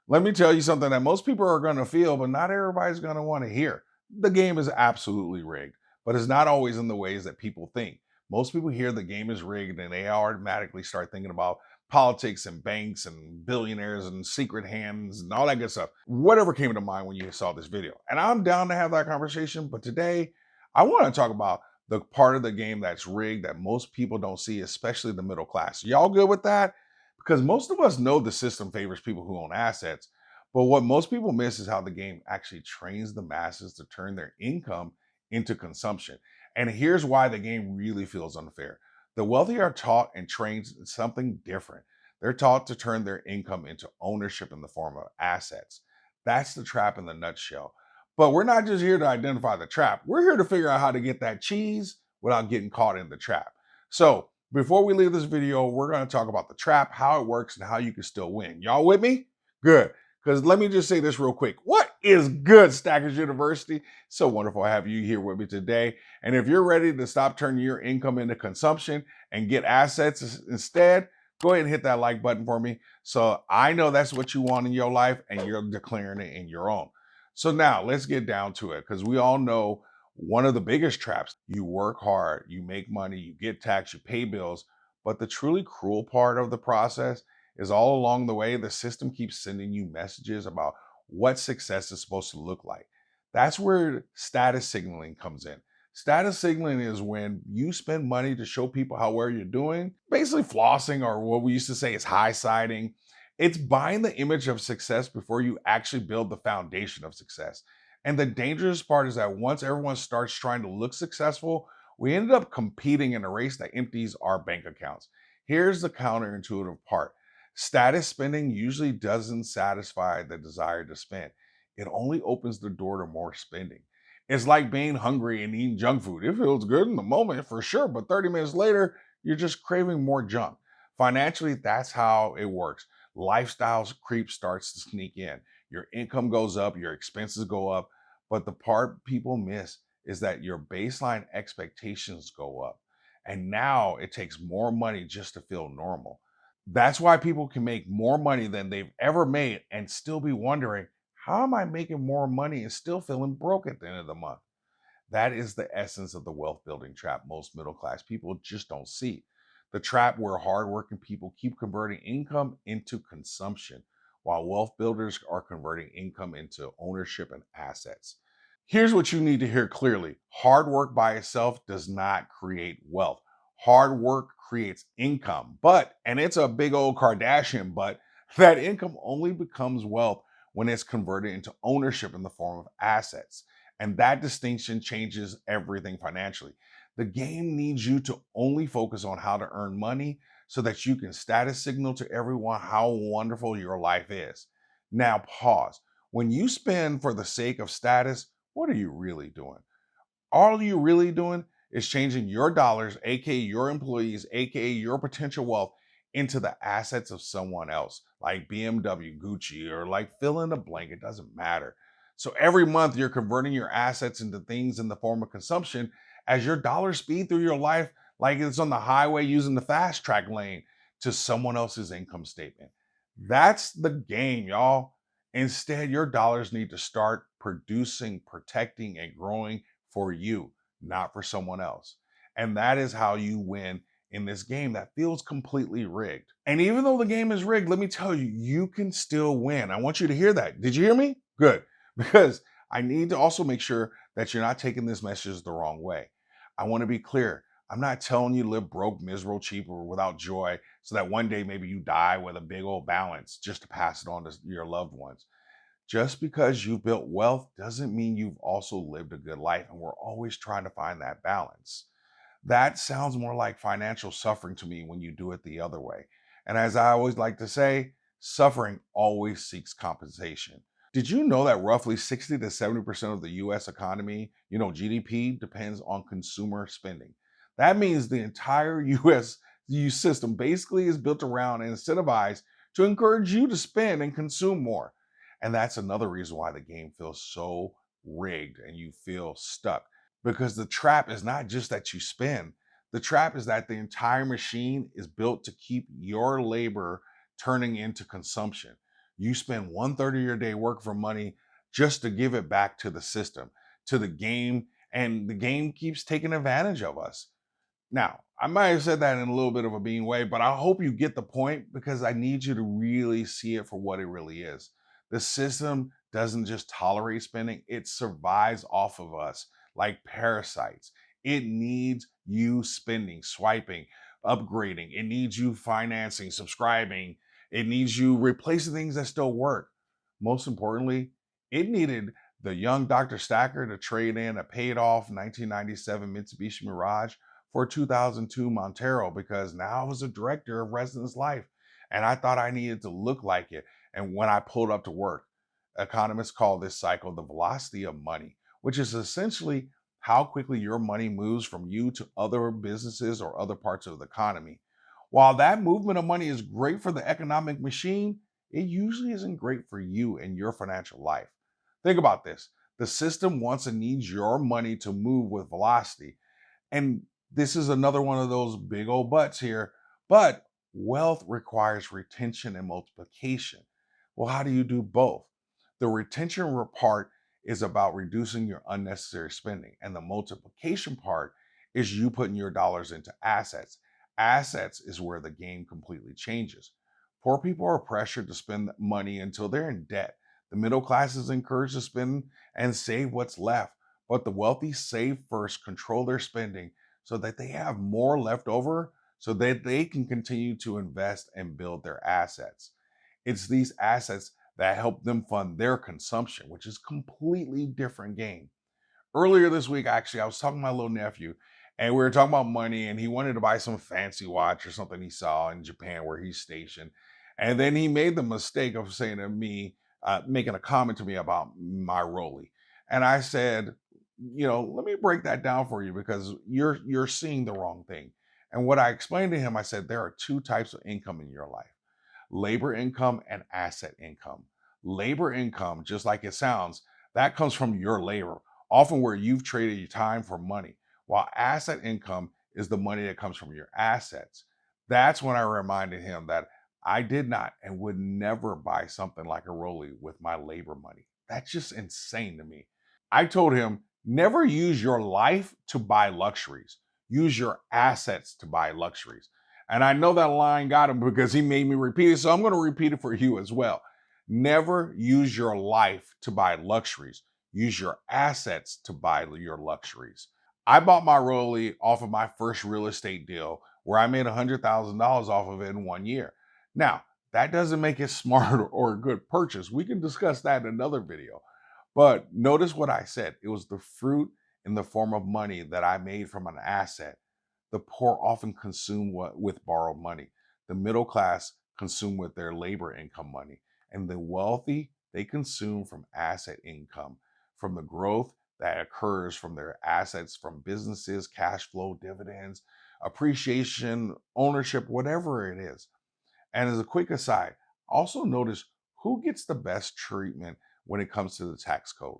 Let me tell you something that most people are going to feel, but not everybody's going to want to hear. The game is absolutely rigged, but it's not always in the ways that people think. Most people hear the game is rigged and they automatically start thinking about politics and banks and billionaires and secret hands and all that good stuff. Whatever came to mind when you saw this video. And I'm down to have that conversation, but today I want to talk about the part of the game that's rigged that most people don't see, especially the middle class. Y'all good with that? Because most of us know the system favors people who own assets, but what most people miss is how the game actually trains the masses to turn their income into consumption. And here's why the game really feels unfair. The wealthy are taught and trained something different. They're taught to turn their income into ownership in the form of assets. That's the trap in the nutshell. But we're not just here to identify the trap. We're here to figure out how to get that cheese without getting caught in the trap. So before we leave this video, we're going to talk about the trap, how it works, and how you can still win. Y'all with me? Good. Because let me just say this real quick. What is good, Stackers University? So wonderful to have you here with me today. And if you're ready to stop turning your income into consumption and get assets instead, go ahead and hit that like button for me. So I know that's what you want in your life and you're declaring it in your own. So now let's get down to it because we all know one of the biggest traps. You work hard, you make money, you get taxed, you pay bills. But the truly cruel part of the process is all along the way, the system keeps sending you messages about what success is supposed to look like. That's where status signaling comes in. Status signaling is when you spend money to show people how well you're doing, basically flossing, or what we used to say is high siding. It's buying the image of success before you actually build the foundation of success. And the dangerous part is that once everyone starts trying to look successful, we end up competing in a race that empties our bank accounts. Here's the counterintuitive part. Status spending usually doesn't satisfy the desire to spend. It only opens the door to more spending. It's like being hungry and eating junk food. It feels good in the moment for sure, but 30 minutes later, you're just craving more junk. Financially, that's how it works. Lifestyle creep starts to sneak in. Your income goes up, your expenses go up, but the part people miss is that your baseline expectations go up. And now it takes more money just to feel normal. That's why people can make more money than they've ever made and still be wondering, how am I making more money and still feeling broke at the end of the month? That is the essence of the wealth building trap most middle class people just don't see. The trap where hardworking people keep converting income into consumption, while wealth builders are converting income into ownership and assets. Here's what you need to hear clearly. Hard work by itself does not create wealth. Hard work creates income, and it's a big old Kardashian, but that income only becomes wealth when it's converted into ownership in the form of assets. And that distinction changes everything financially. The game needs you to only focus on how to earn money so that you can status signal to everyone how wonderful your life is. Now, pause. When you spend for the sake of status, what are you really doing? All you really doing is changing your dollars, aka your employees, aka your potential wealth, into the assets of someone else, like BMW, Gucci, or like fill in the blank. It doesn't matter. So every month you're converting your assets into things in the form of consumption as your dollars speed through your life like it's on the highway using the fast track lane to someone else's income statement. That's the game, y'all. Instead, your dollars need to start producing, protecting, and growing for you, not for someone else. And that is how you win in this game that feels completely rigged. And even though the game is rigged, let me tell you, you can still win. I want you to hear that. Did you hear me? Good. Because I need to also make sure that you're not taking this message the wrong way. I want to be clear. I'm not telling you to live broke, miserable, cheap, or without joy so that one day maybe you die with a big old balance just to pass it on to your loved ones. Just because you've built wealth doesn't mean you've also lived a good life, and we're always trying to find that balance. That sounds more like financial suffering to me when you do it the other way. And as I always like to say, suffering always seeks compensation. Did you know that roughly 60 to 70% of the US economy, GDP, depends on consumer spending? That means the entire US system basically is built around and incentivized to encourage you to spend and consume more. And that's another reason why the game feels so rigged and you feel stuck. Because the trap is not just that you spend, the trap is that the entire machine is built to keep your labor turning into consumption. You spend 1/3 of your day working for money just to give it back to the system, to the game, and the game keeps taking advantage of us. Now, I might have said that in a little bit of a mean way, but I hope you get the point because I need you to really see it for what it really is. The system doesn't just tolerate spending, it survives off of us like parasites. It needs you spending, swiping, upgrading. It needs you financing, subscribing. It needs you replacing things that still work. Most importantly, it needed the young Drstacker to trade in a paid off 1997 Mitsubishi Mirage for a 2002 Montero because now I was a director of residence life and I thought I needed to look like it. And when I pulled up to work, economists call this cycle the velocity of money, which is essentially how quickly your money moves from you to other businesses or other parts of the economy. While that movement of money is great for the economic machine, it usually isn't great for you and your financial life. Think about this. The system wants and needs your money to move with velocity, and this is another one of those big old buts here. But wealth requires retention and multiplication. Well, how do you do both? The retention part is about reducing your unnecessary spending, and the multiplication part is you putting your dollars into assets. Assets is where the game completely changes. Poor people are pressured to spend money until they're in debt. The middle class is encouraged to spend and save what's left, but the wealthy save first, control their spending so that they have more left over so that they can continue to invest and build their assets. It's these assets that help them fund their consumption, which is completely different game. Earlier this week, actually, I was talking to my little nephew and we were talking about money, and he wanted to buy some fancy watch or something he saw in Japan where he's stationed. And then he made the mistake of saying to me, making a comment to me about my Rolly. And I said, let me break that down for you because you're seeing the wrong thing. And what I explained to him, I said there are two types of income in your life: labor income and asset income. Labor income, just like it sounds, that comes from your labor, often where you've traded your time for money, while asset income is the money that comes from your assets. That's when I reminded him that I did not and would never buy something like a Rolly with my labor money. That's just insane to me. I told him, never use your life to buy luxuries. Use your assets to buy luxuries. And I know that line got him because he made me repeat it. So I'm going to repeat it for you as well. Never use your life to buy luxuries. Use your assets to buy your luxuries. I bought my Rolly off of my first real estate deal where I made $100,000 off of it in 1 year. Now, that doesn't make it smart or a good purchase. We can discuss that in another video. But notice what I said. It was the fruit in the form of money that I made from an asset. The poor often consume with borrowed money. The middle class consume with their labor income money. And the wealthy, they consume from asset income, from the growth that occurs from their assets, from businesses, cash flow, dividends, appreciation, ownership, whatever it is. And as a quick aside, also notice who gets the best treatment when it comes to the tax code.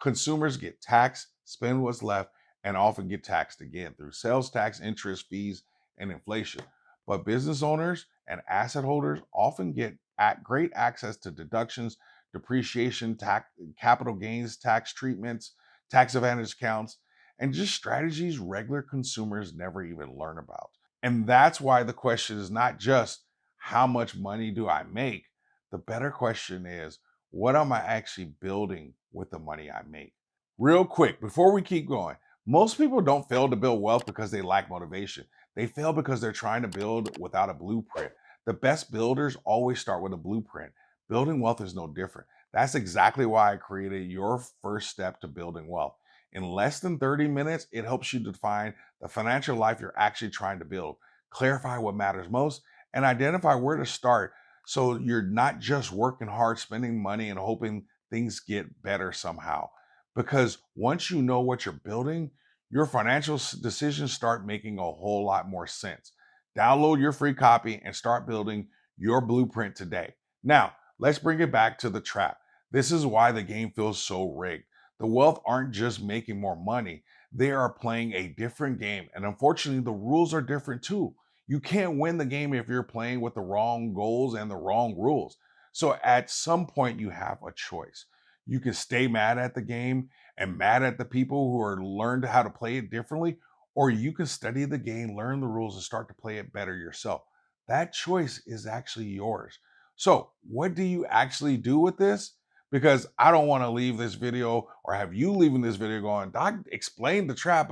Consumers get taxed, spend what's left, and often get taxed again through sales tax, interest, fees, and inflation. But business owners and asset holders often get great access to deductions, depreciation, tax, capital gains tax treatments, tax advantage accounts, and just strategies regular consumers never even learn about. And that's why the question is not just how much money do I make? The better question is, what am I actually building with the money I make? Real quick, before we keep going, most people don't fail to build wealth because they lack motivation. They fail because they're trying to build without a blueprint. The best builders always start with a blueprint. Building wealth is no different. That's exactly why I created your first step to building wealth. In less than 30 minutes, it helps you define the financial life you're actually trying to build, clarify what matters most, and identify where to start so you're not just working hard, spending money, and hoping things get better somehow. Because once you know what you're building, your financial decisions start making a whole lot more sense. Download your free copy and start building your blueprint today. Now, let's bring it back to the trap. This is why the game feels so rigged. The wealth aren't just making more money, they are playing a different game. And unfortunately, the rules are different too. You can't win the game if you're playing with the wrong goals and the wrong rules. So at some point, you have a choice. You can stay mad at the game and mad at the people who are learned how to play it differently, or you can study the game, learn the rules, and start to play it better yourself. That choice is actually yours. So, what do you actually do with this? Because I don't want to leave this video or have you leaving this video going, Doc explained the trap,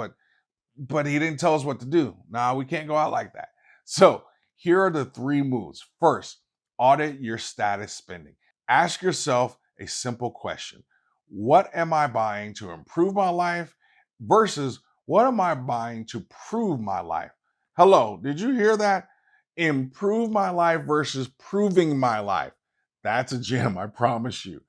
but he didn't tell us what to do. Nah, we can't go out like that. So here are the 3 moves. First, audit your status spending. Ask yourself a simple question. What am I buying to improve my life versus what am I buying to prove my life? Hello, did you hear that? Improve my life versus proving my life. That's a gem, I promise you.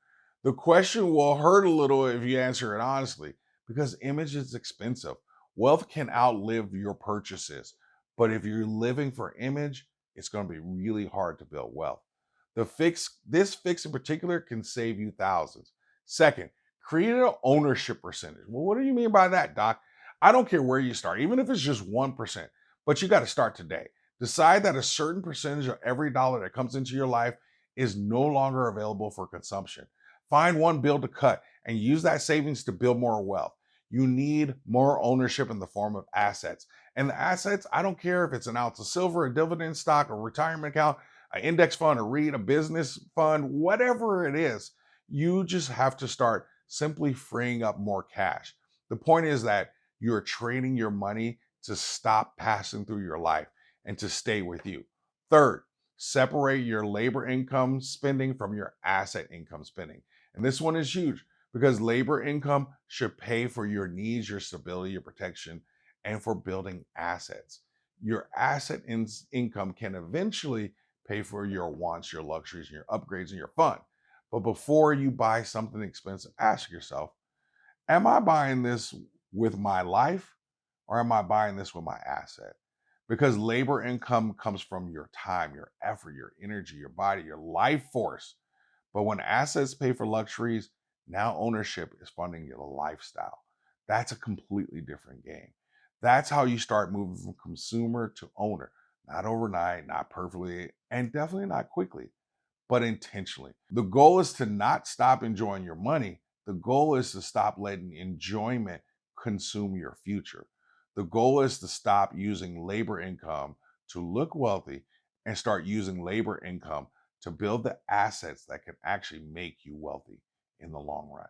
The question will hurt a little if you answer it honestly because image is expensive. Wealth can outlive your purchases, but if you're living for image, it's going to be really hard to build wealth. This fix in particular can save you thousands. Second, create an ownership percentage. Well, what do you mean by that, Doc? I don't care where you start, even if it's just 1%, but you got to start today. Decide that a certain percentage of every dollar that comes into your life is no longer available for consumption. Find one bill to cut and use that savings to build more wealth. You need more ownership in the form of assets. And the assets, I don't care if it's an ounce of silver, a dividend stock, a retirement account, an index fund, a REIT, a business fund, whatever it is, you just have to start simply freeing up more cash. The point is that you're trading your money to stop passing through your life and to stay with you. Third, separate your labor income spending from your asset income spending. And this one is huge because labor income should pay for your needs, your stability, your protection, and for building assets. Your income can eventually pay for your wants, your luxuries, and your upgrades and your fun. But before you buy something expensive, ask yourself, am I buying this with my life or am I buying this with my asset? Because labor income comes from your time, your effort, your energy, your body, your life force. But when assets pay for luxuries, now ownership is funding your lifestyle. That's a completely different game. That's how you start moving from consumer to owner. Not overnight, not perfectly, and definitely not quickly, but intentionally. The goal is to not stop enjoying your money. The goal is to stop letting enjoyment consume your future. The goal is to stop using labor income to look wealthy and start using labor income to build the assets that can actually make you wealthy in the long run.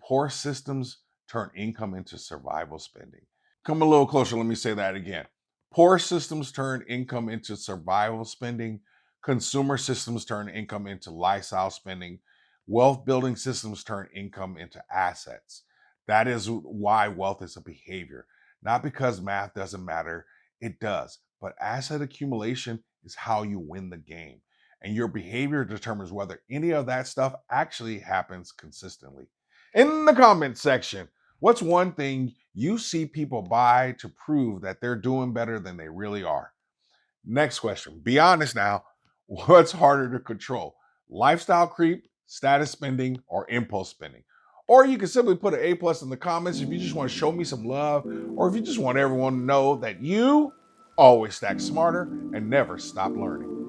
Poor systems turn income into survival spending. Come a little closer, let me say that again. Poor systems turn income into survival spending. Consumer systems turn income into lifestyle spending. Wealth building systems turn income into assets. That is why wealth is a behavior. Not because math doesn't matter, it does. But asset accumulation is how you win the game. And your behavior determines whether any of that stuff actually happens consistently. In the comment section, what's one thing you see people buy to prove that they're doing better than they really are? Next question. Be honest now. What's harder to control? Lifestyle creep, status spending, or impulse spending? Or you can simply put an A plus in the comments if you just want to show me some love, or if you just want everyone to know that you always stack smarter and never stop learning.